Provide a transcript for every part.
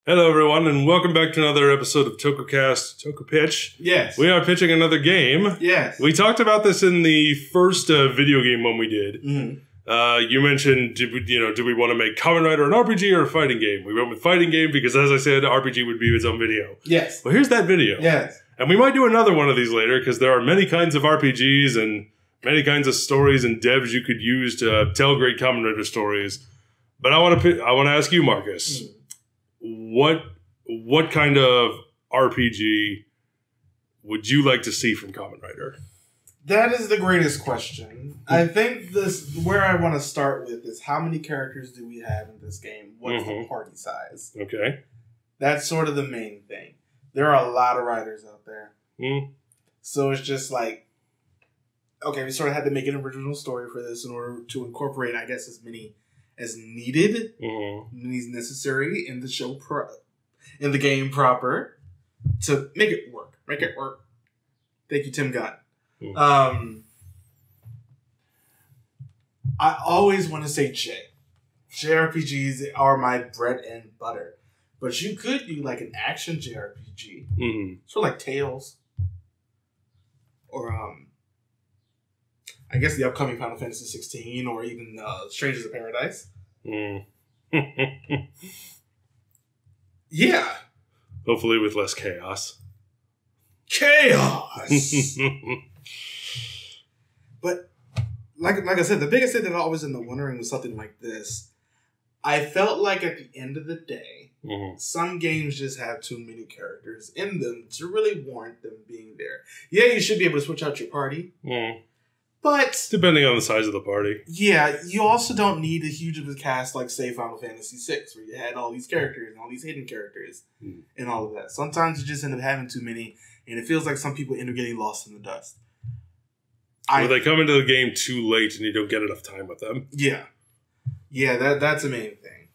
Hello, everyone, and welcome back to another episode of Tokupitch. Yes. We are pitching another game. Yes. We talked about this in the first video game one we did. Mm-hmm. You mentioned, did we want to make Kamen Rider an RPG or a fighting game? We went with fighting game because, as I said, RPG would be its own video. Yes. Well, here's that video. Yes. And we might do another one of these later because there are many kinds of RPGs and many kinds of stories and devs you could use to tell great Kamen Rider stories. But I want to ask you, Marcus. What kind of RPG would you like to see from Kamen Rider? That is the greatest question. I think where I want to start with is how many characters do we have in this game? What's the party size? Okay. That's sort of the main thing. There are a lot of riders out there. Mm. So it's just like, okay, we sort of had to make an original story for this in order to incorporate, I guess, as many as needed, as necessary in the show, in the game proper, to make it work. Make it work. Thank you, Tim Gunn. I always want to say JRPGs are my bread and butter. But you could do like an action JRPG. Sort of like Tales. Or, I guess the upcoming Final Fantasy 16 or even Strangers of Paradise. Yeah. Hopefully with less chaos. Chaos! But, like I said, the biggest thing that I always ended up wondering was something like this. I felt like at the end of the day, some games just have too many characters in them to really warrant them being there. Yeah, you should be able to switch out your party. But depending on the size of the party. Yeah, you also don't need a huge of a cast like, say, Final Fantasy VI, where you had all these characters and all these hidden characters and all of that. Sometimes you just end up having too many, and it feels like some people end up getting lost in the dust. Or they come into the game too late and you don't get enough time with them. Yeah. Yeah, that's the main thing.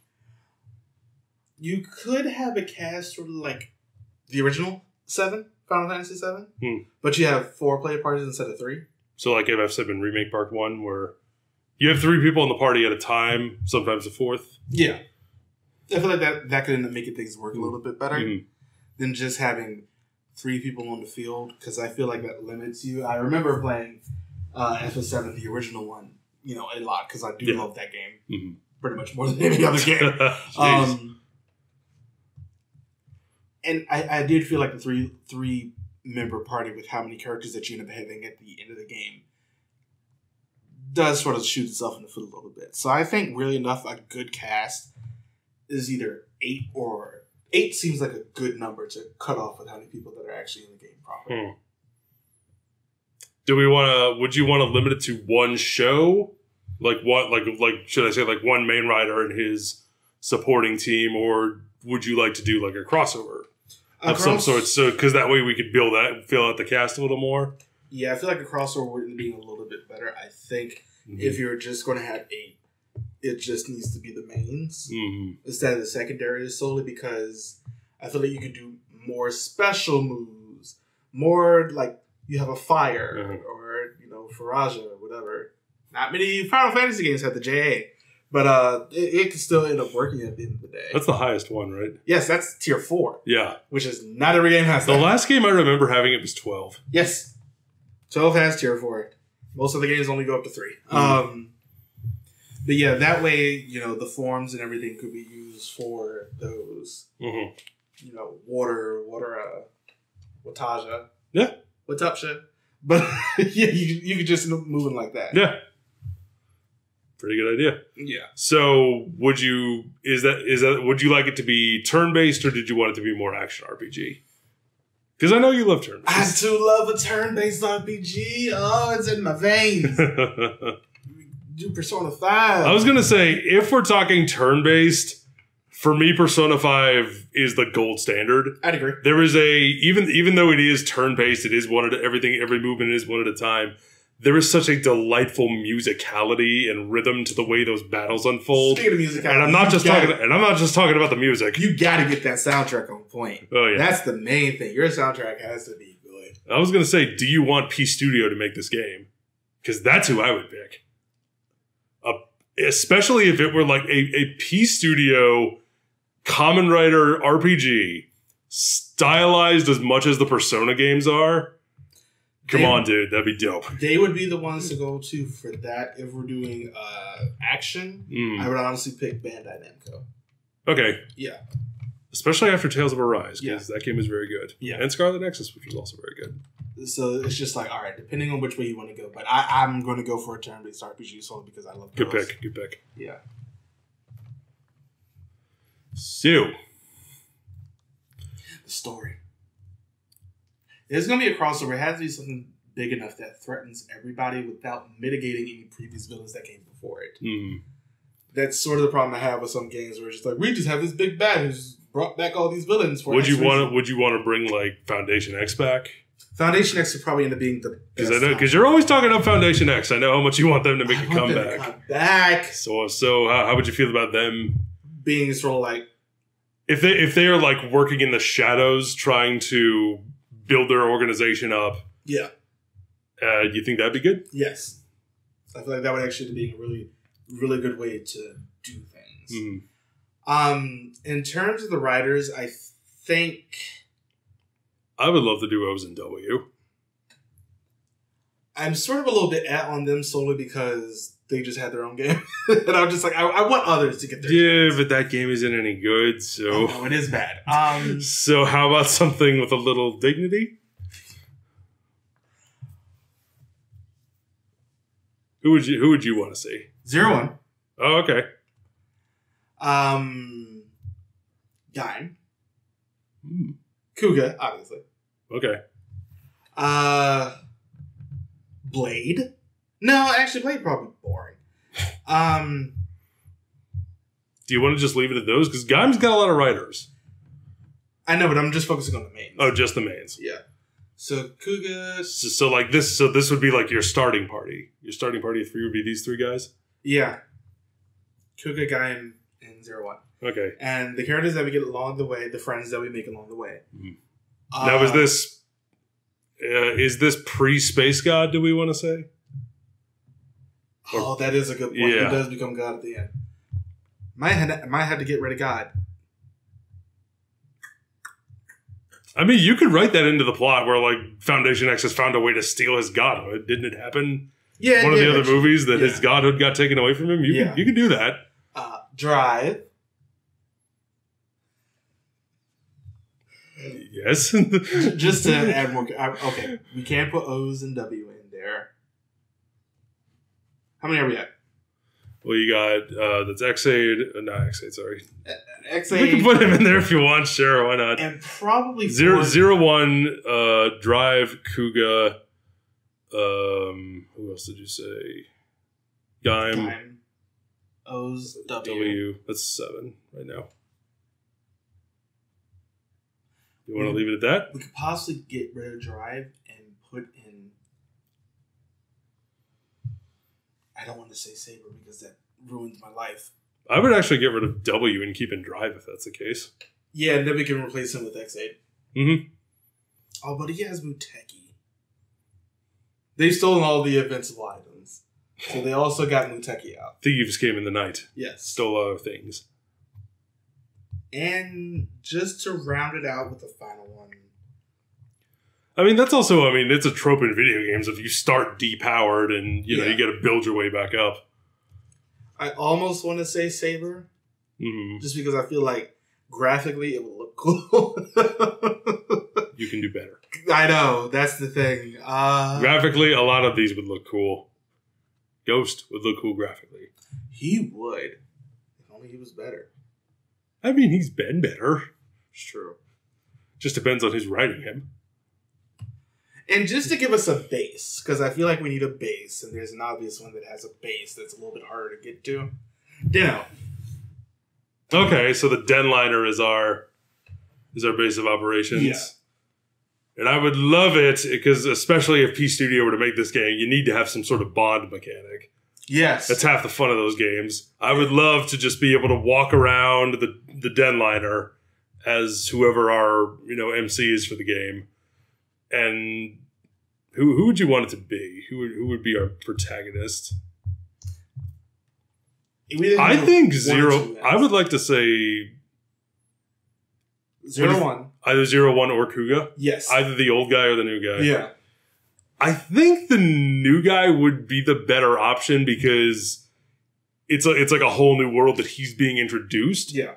You could have a cast sort of like the original 7, Final Fantasy 7, but you have 4 player parties instead of 3. So like FF7 Remake Part 1, where you have 3 people in the party at a time, sometimes a 4th. Yeah. I feel like that could end up making things work a little bit better than just having 3 people on the field, because I feel like that limits you. I remember playing FF7, the original one, a lot, because I do love that game. Pretty much more than any other game. And I did feel like the three-member party with how many characters that you end up having at the end of the game does sort of shoot itself in the foot a little bit. So I think, really enough, a good cast is either 8 or... 8 seems like a good number to cut off with how many people that are actually in the game proper. Would you want to limit it to one show? Like what? Like should I say like one main rider and his supporting team, or would you like to do like a crossover of some sort? So because that way we could fill out the cast a little more. Yeah, I feel like a crossover would be a little bit better. I think if you're just going to have 8, it just needs to be the mains instead of the secondaries, solely because I feel like you could do more special moves, more like you have a fire or Faraja or whatever. Not many Final Fantasy games have the JA, but it can still end up working at the end of the day. That's the highest one, right? Yes, that's tier 4. Yeah. Which is not every game has that. The last game I remember having it was 12. Yes. 12 has tier 4. Most of the games only go up to 3. But yeah, that way, the forms and everything could be used for those, water, Wataja. Yeah. What's up, shit? But yeah, you could just move it like that. Yeah. Pretty good idea. Yeah. So would you like it to be turn-based, or did you want it to be more action RPG? Because I know you love turn-based. I do love a turn-based RPG. Oh, it's in my veins. Do Persona 5. I was going to say, if we're talking turn-based, for me, Persona 5 is the gold standard. I'd agree. There is even though it is turn-based, it is every movement is one at a time. There is such a delightful musicality and rhythm to the way those battles unfold. Speaking of musicality, and I'm not just talking about the music. You got to get that soundtrack on point. Oh yeah, that's the main thing. Your soundtrack has to be good. I was gonna say, do you want P Studio to make this game? Because that's who I would pick. Especially if it were like a P Studio Kamen Rider RPG, stylized as much as the Persona games are. Come on, dude. That'd be dope. They would be the ones to go to for that. If we're doing action, I would honestly pick Bandai Namco. Okay. Yeah. Especially after Tales of Arise, because that game was very good. Yeah. And Scarlet Nexus, which was also very good. So it's just like, all right, depending on which way you want to go. But I'm going to go for a turn-based RPG solely because I love those. Good pick. Yeah. So. The story. There's going to be a crossover. It has to be something big enough that threatens everybody without mitigating any previous villains that came before it. That's sort of the problem I have with some games where it's just like, we just have this big bad who's brought back all these villains for Would you want to bring like Foundation X back? Foundation X would probably end up being the best. Because you're always talking up Foundation X. I know how much you want them to make a comeback. Come back. So how would you feel about them being sort of like, if they are like working in the shadows trying to build their organization up? Yeah. You think that'd be good? Yes. I feel like that would actually be a really, really good way to do things. In terms of the writers, I think I would love to do O's and W. I'm sort of a little bit on them solely because they just had their own game. And I'm just like, I want others to get their chance. But that game isn't any good, so... Oh, it is bad. So how about something with a little dignity? Who would you want to see? 01. Oh, okay. Gaim. Kuga, obviously. Okay. Blade. No, actually, Blade probably boring. Do you want to just leave it at those? Because Gaim's got a lot of writers. I know, but I'm just focusing on the mains. Oh, just the mains. Yeah. So Kuga. So like this. So this would be like your starting party. Your starting party of 3 would be these 3 guys. Yeah. Kuga, Gaim, and 01. Okay. And the characters that we get along the way, the friends that we make along the way. Now, is this pre-Space God? Do we want to say? Oh, that is a good point. Yeah. He does become God at the end. Might have to get rid of God. I mean, you could write that into the plot where, like, Foundation X has found a way to steal his godhood. Didn't it happen? Yeah, one of the other movies that his godhood got taken away from him. You can do that. Drive. Yes. Just to add more. Okay, we can't put O's and W in there. How many are we at? Well, you got that's X8. Not X8. Sorry. X8. We can put him in there if you want. Sure, why not? And probably 01. Drive, Kuga. Who else did you say? Gaim. O's, W. That's 7 right now. You want to leave it at that? We could possibly get rid of Drive and put in... I don't want to say Saber because that ruins my life. I would actually get rid of W and keep in Drive if that's the case. Yeah, and then we can replace him with X8. Oh, but he has Muteki. They've stolen all the invincible items. So they also got Muteki out. Thieves came in the night. Yes. Stole other things. And just to round it out with the final one. I mean, it's a trope in video games. If you start depowered and, you got to build your way back up. I almost want to say Saber. Just because I feel like graphically it will look cool. You can do better. I know. That's the thing. Graphically, a lot of these would look cool. Ghost would look cool graphically. He would. If only he was better. I mean, he's been better. It's true. Just depends on who's writing him. And just to give us a base, because I feel like we need a base, and there's an obvious one that has a base that's a little bit harder to get to. Dino. Okay, so the Denliner is our base of operations. Yeah. And I would love it, because especially if P Studio were to make this game, you need to have some sort of bond mechanic. Yes. That's half the fun of those games. I would love to just be able to walk around the Denliner as whoever our MC is for the game. And who would you want it to be? Who would be our protagonist? I think Zero. I would like to say 0-1. Either 0-1 or Kuga? Yes. Either the old guy or the new guy. Yeah. I think the new guy would be the better option because it's like a whole new world that he's being introduced. Yeah.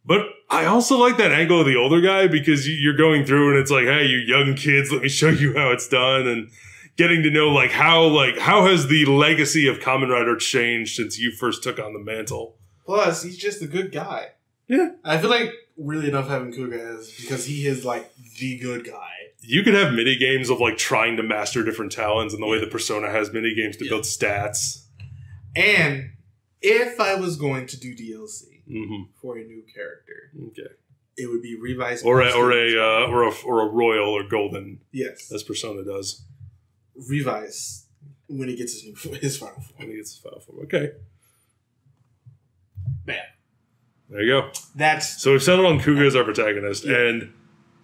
But I also like that angle of the older guy because you're going through and it's like, hey, you young kids, let me show you how it's done, and getting to know how has the legacy of Kamen Rider changed since you first took on the mantle. Plus, he's just a good guy. Yeah. I feel like really enough having Kuga is because he is like the good guy. You could have mini games of like trying to master different talents, and the way the Persona has mini games to build stats. And if I was going to do DLC for a new character, it would be revised or a royal or golden. Yes, as Persona does. Revise when he gets his final form. When he gets his final form, okay. Bam. There you go. So we've settled on Kuga as our protagonist, and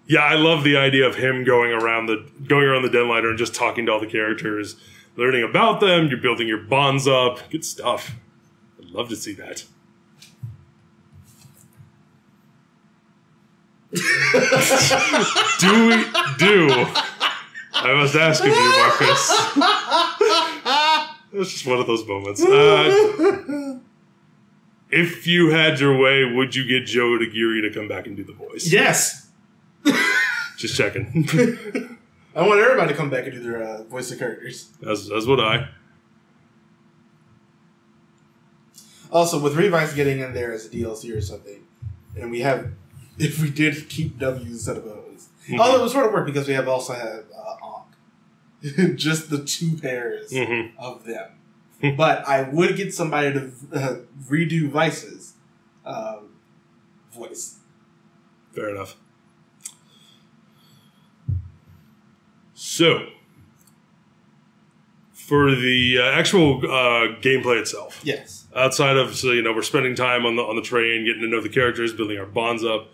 yeah, I love the idea of him going around the Deadliner and just talking to all the characters, learning about them. You're building your bonds up. Good stuff. I'd love to see that. I must ask of you, Marcus. It was just one of those moments. If you had your way, would you get Joe Tagiri to come back and do the voice? Yes. Just checking. I want everybody to come back and do their voice of characters. As would I. Also, with Revise getting in there as a DLC or something, and if we did keep W's instead of O's, although it would sort of work because we also have Ankh. Just the two pairs of them. But I would get somebody to redo Vice's voice. Fair enough. So, for the actual gameplay itself, yes. Outside of we're spending time on the train, getting to know the characters, building our bonds up.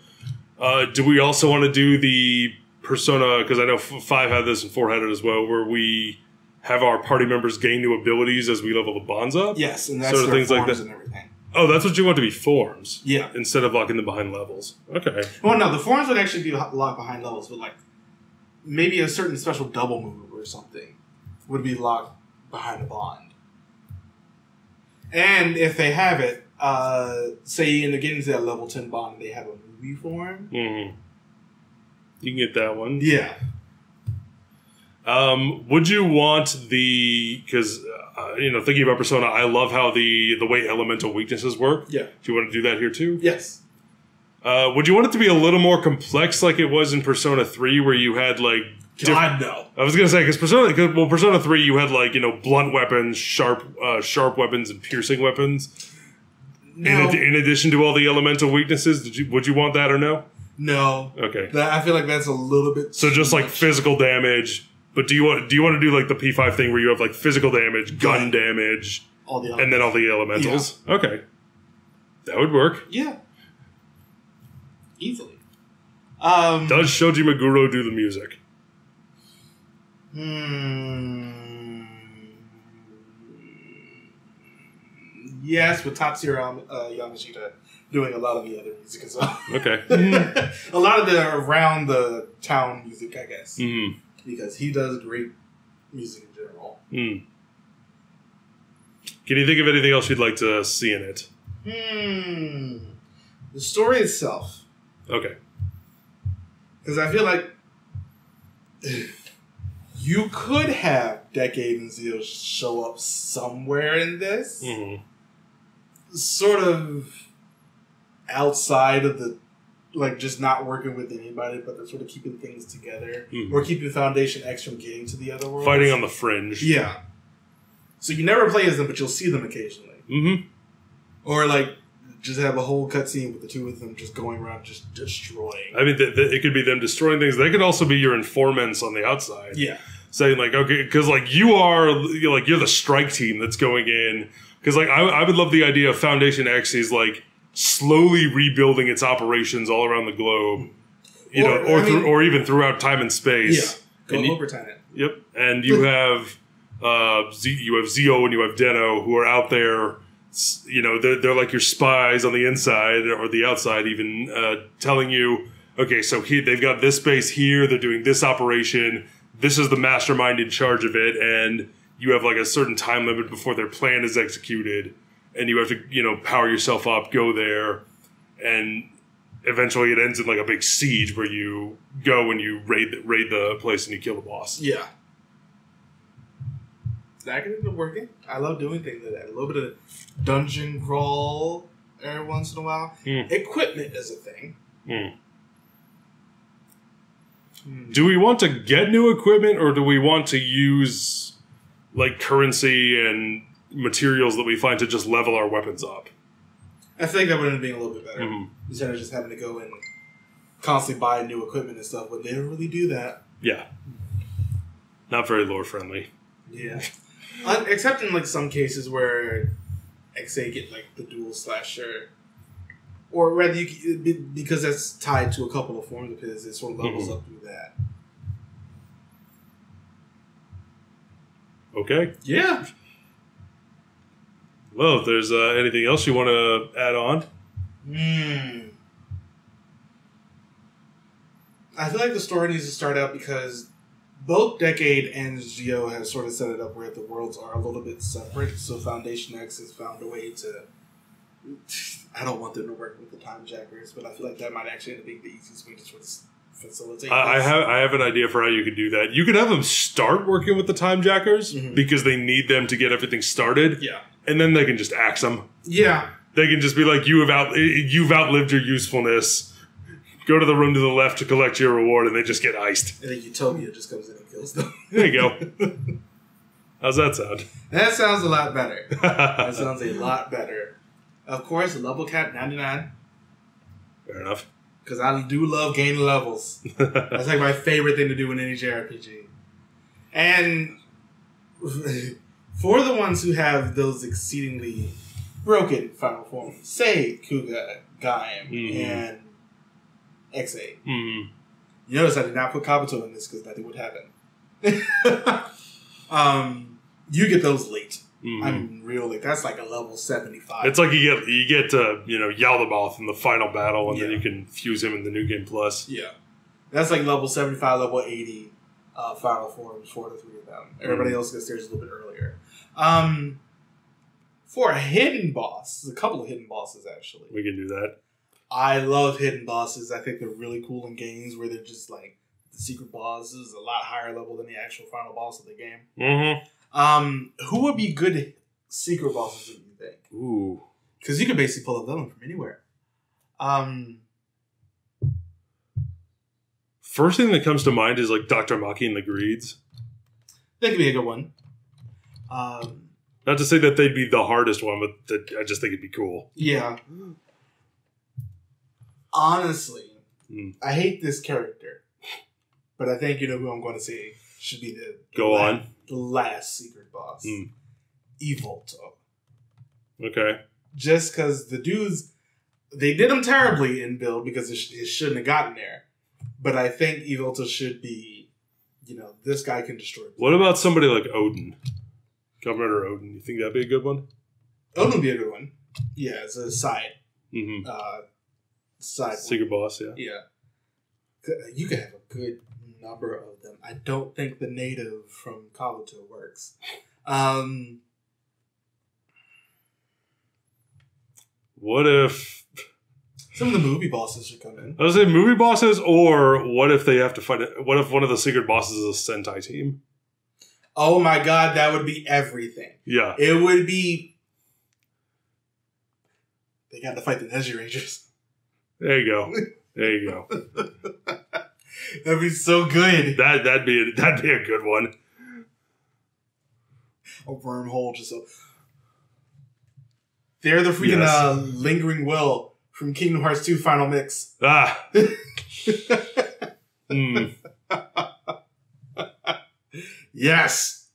Do we also want to do the Persona? Because I know 5 had this and 4 had it as well, where we have our party members gain new abilities as we level the bonds up. Yes, and that's sort of things like that and everything. Oh, that's what you want to be forms. Yeah. Instead of locking them behind levels. Okay. Well, no, the forms would actually be locked behind levels, but like maybe a certain special double move or something would be locked behind a bond. And if they have it, say you end up getting to that level 10 bond and they have a movie form. You can get that one. Yeah. Would you want because thinking about Persona, I love how the way elemental weaknesses work. Yeah. Do you want to do that here too? Yes. Would you want it to be a little more complex like it was in Persona 3 where you had like... God, no. I was going to say, because Persona 3 you had like, blunt weapons, sharp weapons, and piercing weapons. No. In addition to all the elemental weaknesses, would you want that or no? No. Okay. I feel like that's a little bit... So just like physical damage... But do you want to do like the P5 thing where you have like physical damage, gun damage, and then all the elementals? Yeah. Okay, that would work. Yeah, easily. Does Shoji Meguro do the music? Yes, with Tatsuya Yamashita doing a lot of the other music as well. Okay, a lot of the around the town music, I guess. Because he does great music in general. Can you think of anything else you'd like to see in it? The story itself. Okay. Because I feel like you could have Decade and Zeal show up somewhere in this. Sort of outside of the... Like, just not working with anybody, but they're sort of keeping things together. Or keeping Foundation X from getting to the other world. Fighting on the fringe. Yeah. So you never play as them, but you'll see them occasionally. Or, like, just have a whole cutscene with the two of them just going around just destroying. I mean, it could be them destroying things. They could also be your informants on the outside. Yeah. Saying, like, okay, because, like, you're the strike team that's going in. Because, like, I would love the idea of Foundation X is, like, slowly rebuilding its operations all around the globe, or even throughout time and space. Yeah, go overtime it. Yep, and you have Zio and you have Deno who are out there. They're like your spies on the inside or the outside, even telling you, okay, so they've got this base here, they're doing this operation, this is the mastermind in charge of it, and you have like a certain time limit before their plan is executed, and you have to, you know, power yourself up, go there, and eventually it ends in like a big siege where you go and you raid the place and you kill the boss. Yeah. That can end up working. I love doing things like that. A little bit of dungeon crawl every once in a while. Equipment is a thing. Do we want to get new equipment, or do we want to use like currency and materials that we find to just level our weapons up? I think that would end up being a little bit better. Instead of just having to go and constantly buy new equipment and stuff, but they don't really do that. Yeah. Not very lore friendly. Yeah. Except in like some cases where XA get like the dual slasher, or rather, because that's tied to a couple of forms of his, it sort of levels up through that. Okay. Yeah. Well, if there's anything else you want to add on? I feel like the story needs to start out because both Decade and Geo have sort of set it up where the worlds are a little bit separate. So Foundation X has found a way to... I don't want them to work with the Time Jackers, but I feel like that might actually end up being the easiest way to sort of facilitate I have an idea for how you could do that. You could have them start working with the Time Jackers because they need them to get everything started. Yeah. And then they can just axe them. Yeah. They can just be like, you've outlived your usefulness. Go to the room to the left to collect your reward, and they just get iced. And then Utopia just comes in and kills them. There you go. How's that sound? That sounds a lot better. That sounds a lot better. Of course, level cap 99. Fair enough. Because I do love gaining levels. That's like my favorite thing to do in any JRPG. And for the ones who have those exceedingly broken final forms, say Kuga, Gaim, and XA. You notice I did not put Kabuto in this because nothing would happen. You get those late. I mean, real late. That's like a level 75. It's like you get Yaldabaoth in the final battle, and then you can fuse him in the New Game Plus. Yeah. That's like level 75, level 80 final forms for the three of them. Everybody else gets theirs a little bit earlier. For a hidden boss, there's a couple of hidden bosses actually. We can do that. I love hidden bosses. I think they're really cool in games where they're just like the secret boss is a lot higher level than the actual final boss of the game. Who would be good secret bosses, do you think? Ooh. Because you could basically pull a villain from anywhere. First thing that comes to mind is like Dr. Maki and the Greeds. That could be a good one. Not to say that they'd be the hardest one, but I just think it'd be cool. Yeah. Honestly, I hate this character, but I think you know who I'm going to say should be the last secret boss. Evolto. Okay. Just because the dudes, they did him terribly in build because it shouldn't have gotten there. But I think Evolto should be, this guy can destroy. What about somebody like Odin? Governor Odin. You think that'd be a good one? Odin would be a good one. Yeah, it's a side. Side secret boss, yeah. Yeah. You could have a good number of them. I don't think the native from Kabuto works. What if some of the movie bosses should come in? I was saying movie bosses, or what if they have to fight it? What if one of the secret bosses is a Sentai team? Oh my god, that would be everything. Yeah. It would be. They got to fight the Neji Rangers. There you go. That'd be so good. That'd be a good one. A wormhole just so. They're the freaking lingering will from Kingdom Hearts 2 Final Mix. Yes.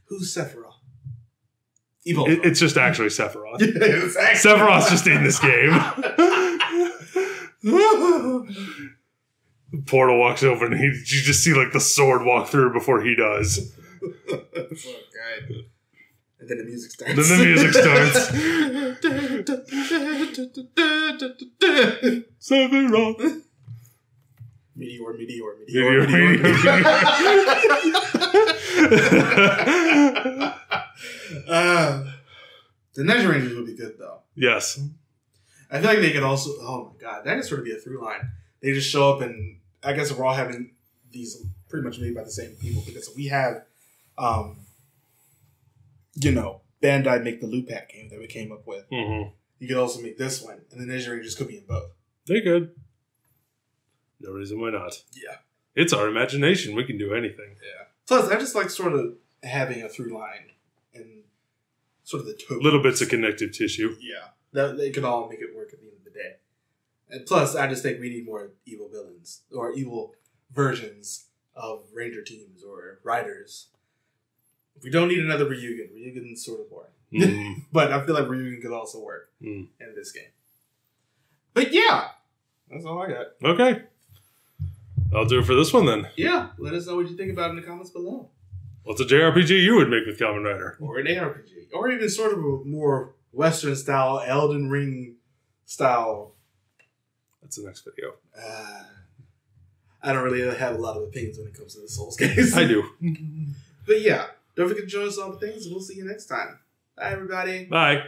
Who's Sephiroth? It's just actually Sephiroth. Sephiroth's just in this game. The portal walks over and you just see like the sword walk through before he does. Okay. And then the music starts. Sephiroth. Meteor. The Ninja Rangers would be good, though. Yes. I feel like they could also... Oh, my God. That could sort of be a through line. They just show up and... I guess we're all having these pretty much made by the same people. Because we have... Bandai make the Loot Pack game that we came up with. Mm-hmm. You could also make this one. And the Ninja Rangers could be in both. They could. No reason why not. Yeah. It's our imagination. We can do anything. Yeah. Plus, I just like sort of having a through line and sort of the tokens. Little bits of connective tissue. Yeah. They could all make it work at the end of the day. And plus, I just think we need more evil villains or evil versions of Ranger teams or Riders. We don't need another Ryugen. Ryugen's sort of boring. Mm. But I feel like Ryugen could also work in this game. But yeah, that's all I got. Okay. I'll do it for this one then. Yeah, let us know what you think about it in the comments below. What's a JRPG you would make with Kamen Rider? Or an ARPG. Or even sort of a more Western style, Elden Ring style. That's the next video. I don't really have a lot of opinions when it comes to the Souls games. I do. But yeah, don't forget to join us on the things, and we'll see you next time. Bye, everybody. Bye.